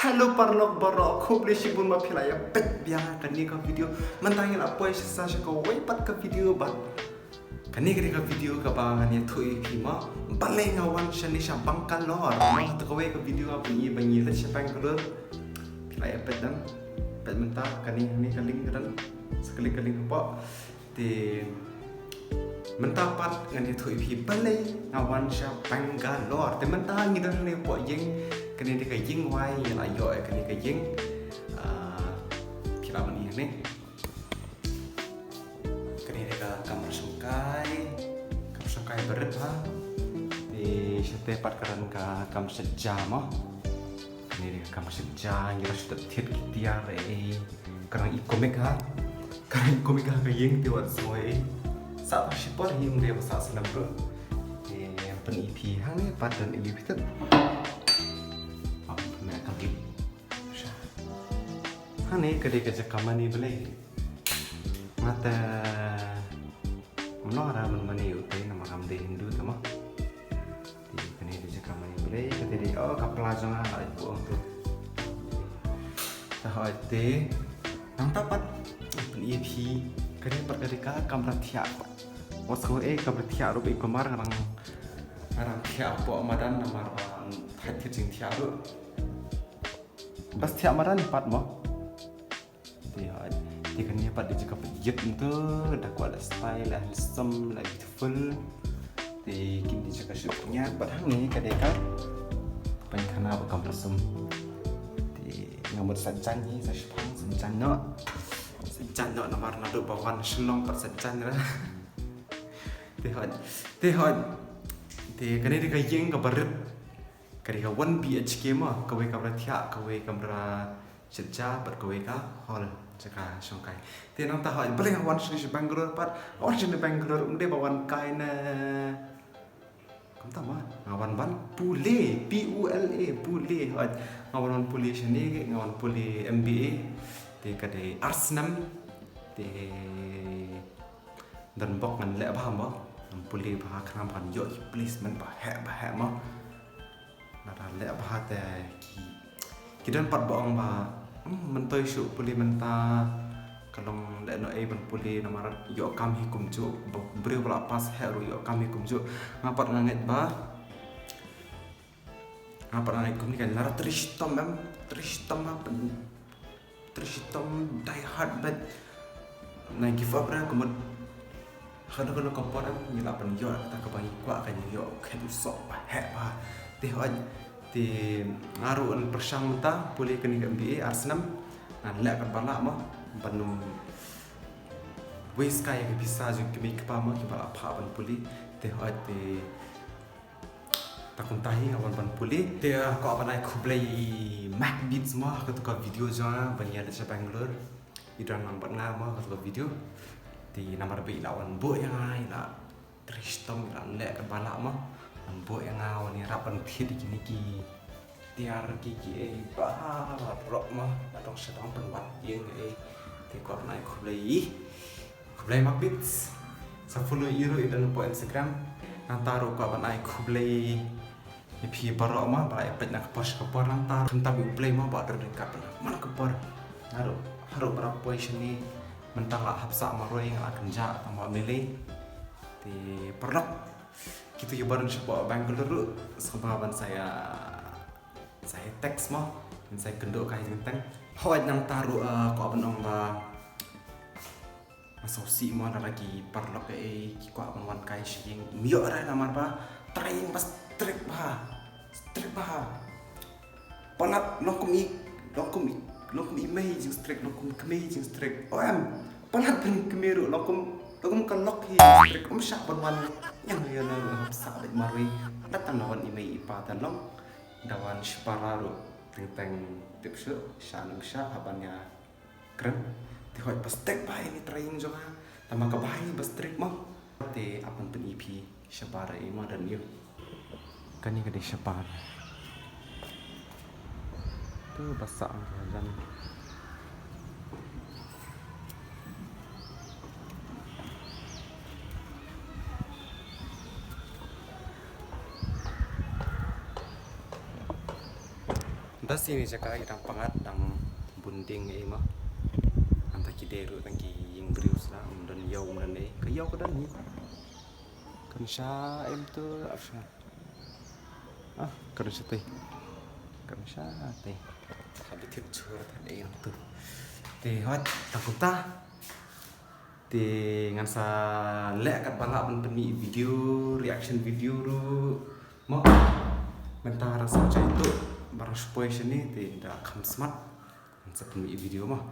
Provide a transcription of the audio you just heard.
Halo parlok borok khub le shibun ma phila ya pet bia kan ni ka video mentangin apa sa sa ko wai pat ka video bat kan ni ka video ka ba ni thui phi ma baleng awan shani sha bangkal lor ma to ka wai ka video apa ni banyi la sha bangkal phila ya pet dan pet mentah kan ni ka link dan sekali kali apa ti mentah pat ngani thui phi baleng awan sha bangkal lor te mentah ngi dan ni po yeng kini dia kajing wai la yo kini kajing kira mani ni kini dia kamar sungkai berat ha di setiap part karan ka kamar sejam kini dia kamar sejam yang sudah tiap tiar karang ikomik ha kajing tiwat soai sa sipor yang dia sa senam bro pen EP hang ni part dan EP tu Hani kade kerja kamani boleh mata menora mani utai nama kamde Hindu tama di kene kerja kamani boleh kade di kapla jangan itu untuk tahu itu nang tapat EP kade perkadika kamera tiap wasko kamera tiap rupi kemar orang tiap po madan nama hati jing tiap bas tiap madan pat mo dia kan ni pada jika pejit itu dah kuat style handsome beautiful di kini jika shootnya padahal ni kadeka penkana bakam resum di ngamut sajan ni saya sepang sajan no nomor nado bawan selong per sajan lah tehon di kini dia kayeng kabaret kadeka 1 BHK mah kawai kamera tiak kawai kamera sejak berkawai ka hall jaka songkai tenang tahu paling awan sini Bangalore pat awan sini Bangalore unde bawan kai na kamu tahu mah ngawan ban pule PULA pule ngawan pule sini ngawan pule MBA di kadai Arsenal di dan bok ngan lek paham bah pule bah kram kan yo placement bah mah nara lek bah te kita empat bohong bah mentoi syuk pulih mentah kalau lek no ban pulih nama yo kami kumjuk beri pula pas heru yo kami kumjuk ngapat nganget bah ngapat nganget kum ni kan lara tristom apa tristom die hard but na give up ra kumut kada kompor ni lapan yo kata kebangi kuat kan yo kedu sok bah teh di ngaruan persang mentah boleh kini MBA Arsenal lek kan balak mah panum wis kaya bisa juga kami kepama kita apa ban puli teh di takun tahi awan ban puli teh ko apa naik kublai Mac Beat semua ketika video jangan banyak ada Bangalore idan nang ban ngama ketika video di nomor B lawan bo yang ai la tristom lek kan balak mah Ambo yang ngawan ni rapan phi di kini ki tiar ki bah rok mah atong setang penwat yang ti ko nai kublai makbits sa follow iro idan po Instagram nantaro ko ban ai kublai ni phi barok mah ba epet nak post ko por nantar tentang kublai mah ba der dekat mana ko por haro berapa poison ni mentang lah hapsa maroi yang akan ja tambah milih di perlok gitu ya bareng sebuah Bangalore sebahaban saya teks mah dan saya gendok kain genteng hawat nang taruh ko apa nong ba asosi mah lagi parlok ko apa wan kai sing mio ra namar ba train pas strip ba panat lokum image jing strip lokum kemi jing strip panat ben kemeru lokum kalok hi strip syak ban yang yana sabit marwi datang lawan imei ipa talong dawan spararu tentang tipsu shanung sya habannya keren tihoi pastek bai ni train juga tama ka bai bastrik mah te apan pen EP syabara ima dan yuk kani kade syabara tu basak dan sih ni cakap idang pangat dang bunding mah anta kideru tangki yang berius lah dan yau dan ke yau ke dan ni kan sya tu apa kan sya teh habis tiap cur tadi yang tu teh hot takuta teh ngansa lek kat balak pemi video reaction video ru mau mentang rasa itu barang spoil ni teh dah kam smart ngansa pemi video mah